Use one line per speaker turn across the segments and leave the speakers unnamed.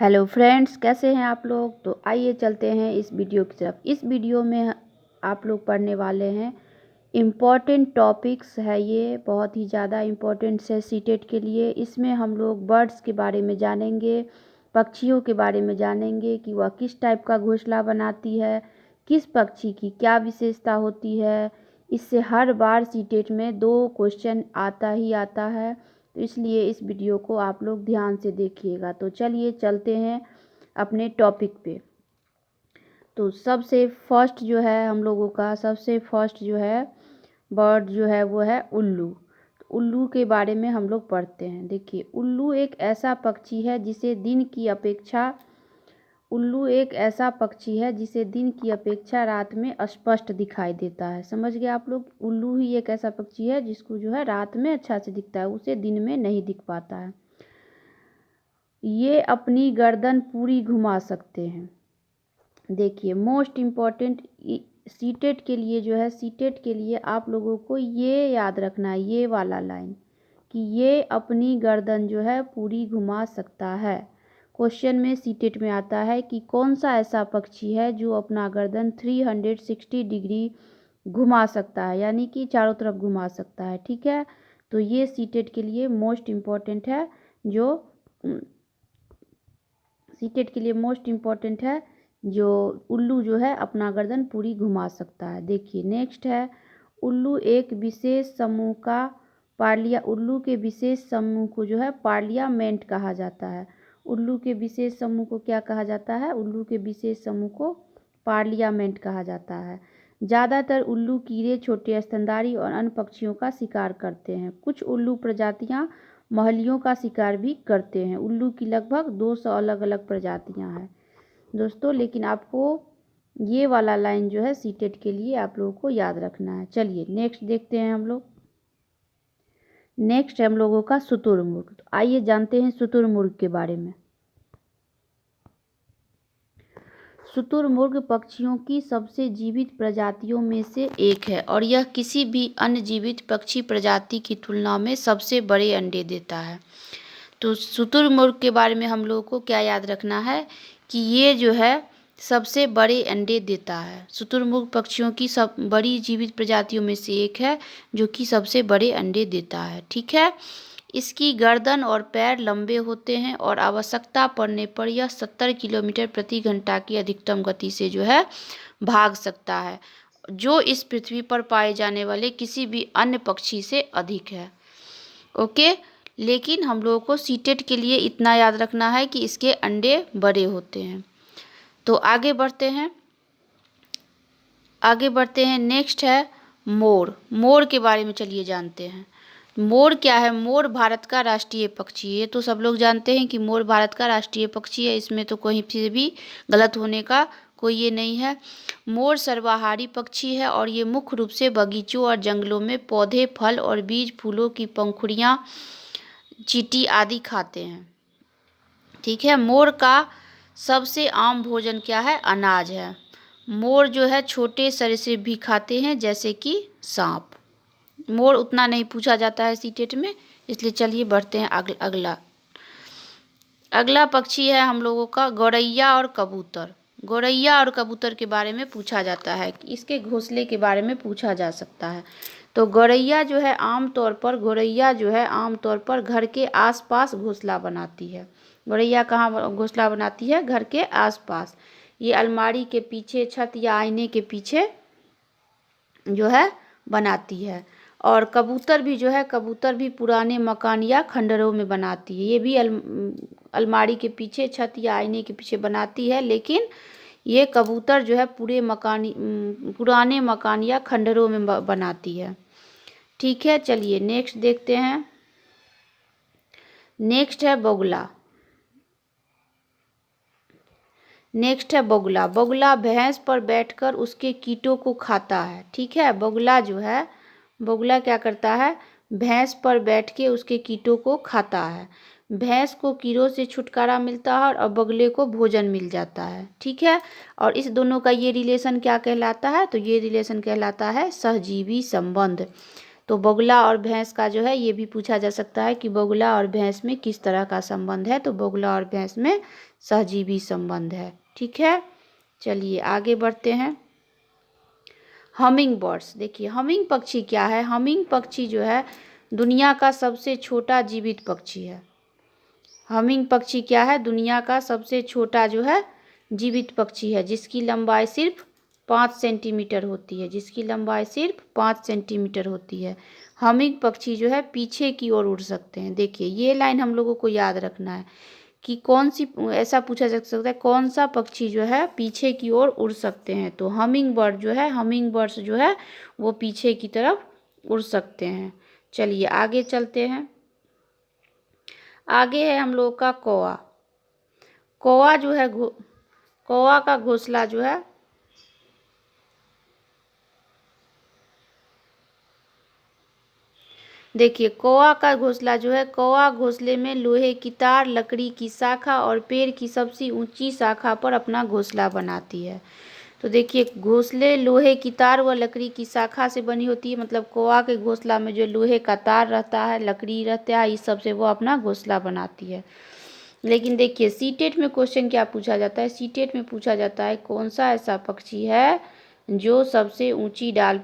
Hello friends, कैसे हैं आप लोग। तो आइए चलते हैं इस वीडियो की तरफ। इस वीडियो में आप लोग पढ़ने वाले हैं इम्पॉर्टेंट टॉपिक्स है। ये बहुत ही ज़्यादा इम्पॉर्टेंट है सीटेट के लिए। इसमें हम लोग बर्ड्स के बारे में जानेंगे, पक्षियों के बारे में जानेंगे कि वह किस टाइप का घोंसला बनाती है, किस पक्षी की क्या विशेषता होती है। इससे हर बार सीटेट में 2 क्वेश्चन आता ही आता है, तो इसलिए इस वीडियो को आप लोग ध्यान से देखिएगा। तो चलिए चलते हैं अपने टॉपिक पे। तो सबसे फर्स्ट जो है हम लोगों का सबसे फर्स्ट जो है बर्ड जो है वो है उल्लू। तो उल्लू के बारे में हम लोग पढ़ते हैं। देखिए, उल्लू एक ऐसा पक्षी है जिसे दिन की अपेक्षा रात में स्पष्ट दिखाई देता है। समझ गए आप लोग। उल्लू ही एक ऐसा पक्षी है जिसको जो है रात में अच्छा से दिखता है, उसे दिन में नहीं दिख पाता है। ये अपनी गर्दन पूरी घुमा सकते हैं। देखिए, मोस्ट इम्पॉर्टेंट सीटेट के लिए जो है, सीटेट के लिए आप लोगों को ये याद रखना है, ये वाला लाइन, कि ये अपनी गर्दन जो है पूरी घुमा सकता है। क्वेश्चन में सीटेट में आता है कि कौन सा ऐसा पक्षी है जो अपना गर्दन 360 डिग्री घुमा सकता है, यानी कि चारों तरफ घुमा सकता है। ठीक है, तो ये सीटेट के लिए मोस्ट इम्पॉर्टेंट है, जो सीटेट के लिए मोस्ट इम्पॉर्टेंट है, जो उल्लू जो है अपना गर्दन पूरी घुमा सकता है। देखिए, नेक्स्ट है उल्लू एक विशेष समूह का उल्लू के विशेष समूह को जो है पार्लियामेंट कहा जाता है। उल्लू के विशेष समूह को क्या कहा जाता है? उल्लू के विशेष समूह को पार्लियामेंट कहा जाता है। ज़्यादातर उल्लू कीड़े, छोटे स्तनधारी और अन्य पक्षियों का शिकार करते हैं। कुछ उल्लू प्रजातियां महलियों का शिकार भी करते हैं। उल्लू की लगभग 200 अलग अलग प्रजातियां हैं दोस्तों। लेकिन आपको ये वाला लाइन जो है सीटेट के लिए आप लोगों को याद रखना है। चलिए नेक्स्ट देखते हैं हम लोग। नेक्स्ट है हम लोगों का शुतुरमुर्ग। तो आइए जानते हैं शुतुरमुर्ग के बारे में। शुतुरमुर्ग पक्षियों की सबसे जीवित प्रजातियों में से एक है और यह किसी भी अन्य जीवित पक्षी प्रजाति की तुलना में सबसे बड़े अंडे देता है। तो शुतुरमुर्ग के बारे में हम लोगों को क्या याद रखना है कि ये जो है सबसे बड़े अंडे देता है। शुतुरमुर्ग पक्षियों की सब बड़ी जीवित प्रजातियों में से एक है जो कि सबसे बड़े अंडे देता है। ठीक है, इसकी गर्दन और पैर लंबे होते हैं और आवश्यकता पड़ने पर यह 70 किलोमीटर प्रति घंटा की अधिकतम गति से जो है भाग सकता है, जो इस पृथ्वी पर पाए जाने वाले किसी भी अन्य पक्षी से अधिक है। ओके, लेकिन हम लोगों को सीटेट के लिए इतना याद रखना है कि इसके अंडे बड़े होते हैं। तो आगे बढ़ते हैं। नेक्स्ट है मोर। मोर के बारे में चलिए जानते हैं। मोर क्या है? मोर भारत का राष्ट्रीय पक्षी है। तो सब लोग जानते हैं कि मोर भारत का राष्ट्रीय पक्षी है, इसमें तो कहीं से भी गलत होने का कोई ये नहीं है। मोर सर्वाहारी पक्षी है और ये मुख्य रूप से बगीचों और जंगलों में पौधे, फल और बीज, फूलों की पंखुड़ियाँ, चींटी आदि खाते हैं। ठीक है, मोर का सबसे आम भोजन क्या है? अनाज है। मोर जो है छोटे सरीसृप भी खाते हैं, जैसे कि सांप। मोर उतना नहीं पूछा जाता है सीटेट में, इसलिए चलिए बढ़ते हैं अगला पक्षी है हम लोगों का गौरैया और कबूतर। गौरैया और कबूतर के बारे में पूछा जाता है, इसके घोंसले के बारे में पूछा जा सकता है। तो गौरैया जो है आमतौर पर घर के आसपास घोंसला बनाती है। गौरैया कहाँ घोंसला बनाती है? घर के आसपास। ये अलमारी के पीछे, छत या आईने के पीछे जो है बनाती है। और कबूतर भी पुराने मकान या खंडरों में बनाती है। ये भी अलमारी के पीछे, छत या आईने के पीछे बनाती है, लेकिन ये कबूतर जो है पुराने मकान या खंडरों में बनाती है। ठीक है, चलिए नेक्स्ट देखते हैं। नेक्स्ट है बगुला। बगुला भैंस पर बैठकर उसके कीटों को खाता है। ठीक है, बगुला क्या करता है? भैंस पर बैठ के उसके कीटों को खाता है। भैंस को कीड़ों से छुटकारा मिलता है और बगुले को भोजन मिल जाता है। ठीक है, और इस दोनों का ये रिलेशन क्या कहलाता है? तो ये रिलेशन कहलाता है सहजीवी संबंध। तो बगुला और भैंस का जो है ये भी पूछा जा सकता है कि बगुला और भैंस में किस तरह का संबंध है। तो बगुला और भैंस में सहजीवी संबंध है। ठीक है, चलिए आगे बढ़ते हैं। हमिंग बर्ड्स, देखिए हमिंग पक्षी क्या है। हमिंग पक्षी जो है दुनिया का सबसे छोटा जीवित पक्षी है। हमिंग पक्षी क्या है, दुनिया का सबसे छोटा जो है जीवित पक्षी है, जिसकी लंबाई सिर्फ 5 सेंटीमीटर होती है। जिसकी लंबाई सिर्फ 5 सेंटीमीटर होती है। हमिंग पक्षी जो है पीछे की ओर उड़ सकते हैं। देखिए ये लाइन हम लोगों को याद रखना है कि कौन सी, ऐसा पूछा जा सकता है कौन सा पक्षी जो है पीछे की ओर उड़ सकते हैं। तो हमिंग बर्ड जो है, हमिंग बर्ड्स जो है वो पीछे की तरफ उड़ सकते हैं। चलिए आगे चलते हैं। आगे है हम लोग का कौवा। कौवा जो है कौवा का घोंसला जो है देखिए कौवा का घोंसला जो है, कौवा घोंसले में लोहे की तार, लकड़ी की शाखा और पेड़ की सबसे ऊंची शाखा पर अपना घोंसला बनाती है। तो देखिए घोंसले लोहे की तार व लकड़ी की शाखा से बनी होती है, मतलब कौवा के घोंसला में जो लोहे का तार रहता है, लकड़ी रहता है, इस सब से वो अपना घोंसला बनाती है। लेकिन देखिए सीटेट में क्वेश्चन क्या पूछा जाता है, सीटेट में पूछा जाता है कौन सा ऐसा पक्षी है जो सबसे ऊंची डाल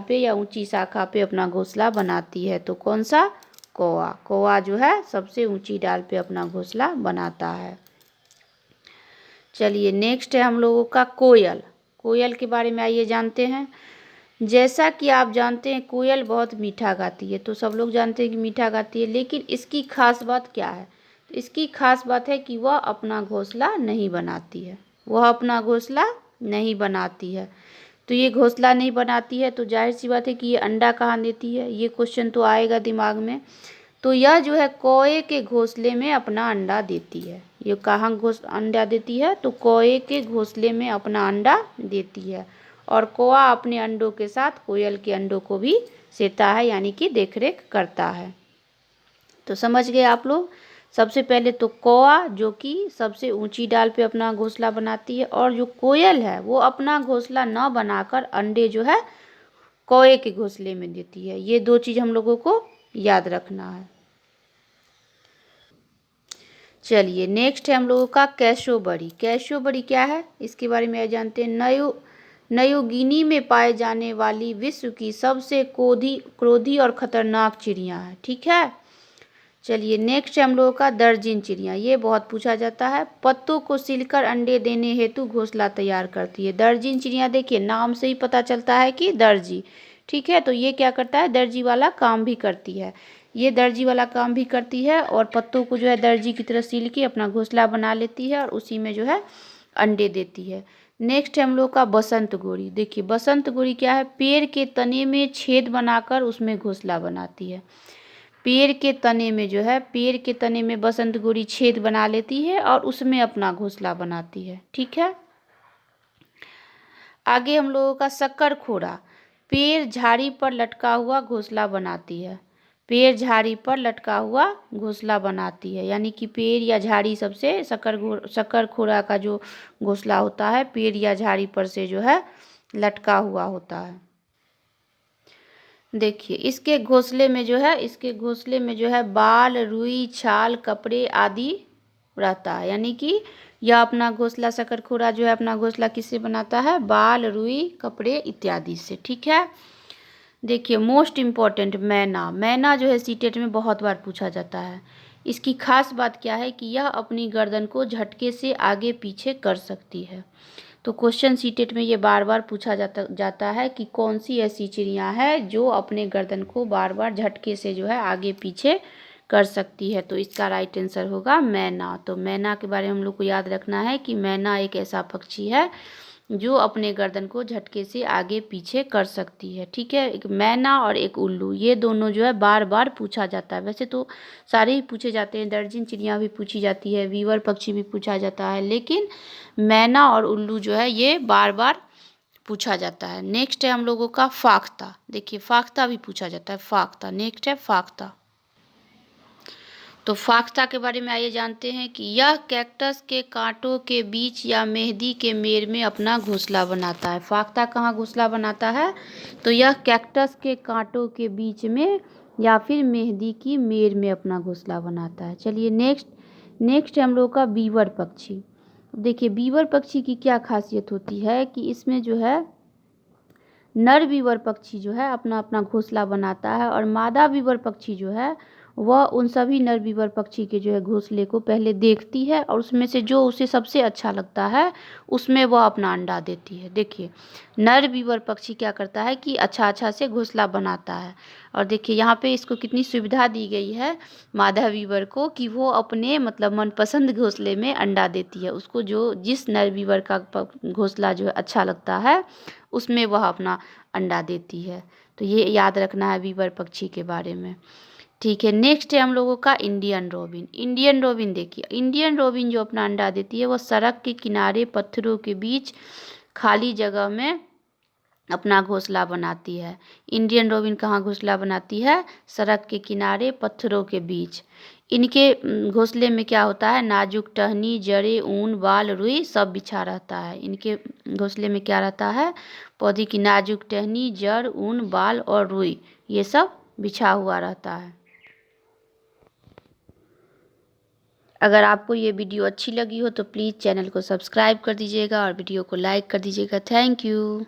पे या ऊंची शाखा पे अपना घोंसला बनाती है। तो कौन सा, कौवा। कौवा जो है सबसे ऊंची डाल पे अपना घोंसला बनाता है। चलिए नेक्स्ट है हम लोगों का कोयल। कोयल के बारे में आइए जानते हैं। जैसा कि आप जानते हैं कोयल बहुत मीठा गाती है। तो सब लोग जानते हैं कि मीठा गाती है, लेकिन इसकी खास बात क्या है। तो इसकी खास बात है कि वह अपना घोंसला नहीं बनाती है। वह अपना घोंसला नहीं बनाती है। तो ये घोंसला नहीं बनाती है तो जाहिर सी बात है कि ये अंडा कहाँ देती है। ये क्वेश्चन तो आएगा दिमाग में। तो यह जो है कौए के घोंसले में अपना अंडा देती है। ये कहाँ अंडा देती है, तो कौए के घोंसले में अपना अंडा देती है। और कौआ अपने अंडों के साथ कोयल के अंडों को भी सेता है, यानी कि देखरेख करता है। तो समझ गए आप लोग। सबसे पहले तो कौआ जो कि सबसे ऊंची डाल पे अपना घोंसला बनाती है, और जो कोयल है वो अपना घोंसला न बनाकर अंडे जो है कौए के घोंसले में देती है। ये दो चीज़ हम लोगों को याद रखना है। चलिए नेक्स्ट है हम लोगों का कैशोबरी। कैशोबरी क्या है, इसके बारे में जानते हैं। नयो गिनी में पाए जाने वाली विश्व की सबसे क्रोधी और खतरनाक चिड़िया है। ठीक है, चलिए नेक्स्ट है हम लोगों का दर्जिन चिड़िया। ये बहुत पूछा जाता है। पत्तों को सिलकर अंडे देने हेतु घोंसला तैयार करती है। दर्जिन चिड़िया देखिए नाम से ही पता चलता है कि दर्जी। ठीक है, तो ये क्या करता है, दर्जी वाला काम भी करती है। ये दर्जी वाला काम भी करती है और पत्तों को जो है दर्जी की तरह सिल के अपना घोंसला बना लेती है और उसी में जो है अंडे देती है। नेक्स्ट है हम लोग का बसंत गोरी। देखिए बसंत गोरी क्या है, पेड़ के तने में छेद बनाकर उसमें घोंसला बनाती है। पेड़ के तने में जो है, पेड़ के तने में बसंत गोरी छेद बना लेती है और उसमें अपना घोंसला बनाती है। ठीक है, आगे हम लोगों का शक्करखोरा। पेड़ झाड़ी पर लटका हुआ घोंसला बनाती है। पेड़ झाड़ी पर लटका हुआ घोंसला बनाती है, यानी कि पेड़ या झाड़ी सबसे शक्करखोरा का जो घोंसला होता है पेड़ या झाड़ी पर से जो है लटका हुआ होता है। देखिए इसके घोंसले में जो है बाल, रुई, छाल, कपड़े आदि रहता है, यानी कि यह अपना घोंसला शक्करखोरा जो है अपना घोंसला किससे बनाता है, बाल, रुई, कपड़े इत्यादि से। ठीक है, देखिए मोस्ट इम्पॉर्टेंट मैना। मैना जो है सीटेट में बहुत बार पूछा जाता है। इसकी खास बात क्या है कि यह अपनी गर्दन को झटके से आगे पीछे कर सकती है। तो क्वेश्चन सीटेट में ये बार बार पूछा जाता है कि कौन सी ऐसी चिड़िया है जो अपने गर्दन को बार बार झटके से जो है आगे पीछे कर सकती है। तो इसका राइट आंसर होगा मैना। तो मैना के बारे में हम लोग को याद रखना है कि मैना एक ऐसा पक्षी है जो अपने गर्दन को झटके से आगे पीछे कर सकती है। ठीक है, एक मैना और एक उल्लू, ये दोनों जो है बार बार पूछा जाता है। वैसे तो सारे ही पूछे जाते हैं, दर्जन चिड़िया भी पूछी जाती है, वीवर पक्षी भी पूछा जाता है, लेकिन मैना और उल्लू जो है ये बार बार पूछा जाता है। नेक्स्ट है हम लोगों का फाख्ता। देखिए फाख्ता भी पूछा जाता है, फाख्ता। नेक्स्ट है फाख्ता। तो फाख्ता के बारे में आइए जानते हैं कि यह कैक्टस के कांटों के बीच या मेहंदी के मेड़ में अपना घोंसला बनाता है। फाख्ता कहाँ घोंसला बनाता है? तो यह कैक्टस के कांटों के बीच में या फिर मेहंदी की मेड़ में अपना घोंसला बनाता है। चलिए नेक्स्ट हम लोग का बीवर पक्षी। देखिए बीवर पक्षी की क्या खासियत होती है कि इसमें जो है नर बीवर पक्षी जो है अपना अपना घोंसला बनाता है और मादा बीवर पक्षी जो है वह उन सभी नर बीवर पक्षी के जो है घोंसले को पहले देखती है और उसमें से जो उसे सबसे अच्छा लगता है उसमें वह अपना अंडा देती है। देखिए नर बीवर पक्षी क्या करता है कि अच्छा से घोंसला बनाता है और देखिए यहाँ पे इसको कितनी सुविधा दी गई है मादा बीवर को कि वो अपने मतलब मनपसंद घोंसले में अंडा देती है। उसको जो जिस नर बीवर का घोंसला जो है अच्छा लगता है उसमें वह अपना अंडा देती है। तो ये याद रखना है बीवर पक्षी के बारे में। ठीक है, नेक्स्ट है हम लोगों का इंडियन रोबिन। इंडियन रोबिन देखिए, इंडियन रोबिन जो अपना अंडा देती है वह सड़क के किनारे पत्थरों के बीच खाली जगह में अपना घोंसला बनाती है। इंडियन रोबिन कहाँ घोंसला बनाती है? सड़क के किनारे पत्थरों के बीच। इनके घोंसले में क्या होता है? नाजुक टहनी, जड़ें, ऊन, बाल, रुई सब बिछा रहता है। इनके घोंसले में क्या रहता है? पौधे की नाजुक टहनी, जड़, ऊन, बाल और रुई ये सब बिछा हुआ रहता है। अगर आपको ये वीडियो अच्छी लगी हो तो प्लीज़ चैनल को सब्सक्राइब कर दीजिएगा और वीडियो को लाइक कर दीजिएगा। Thank you.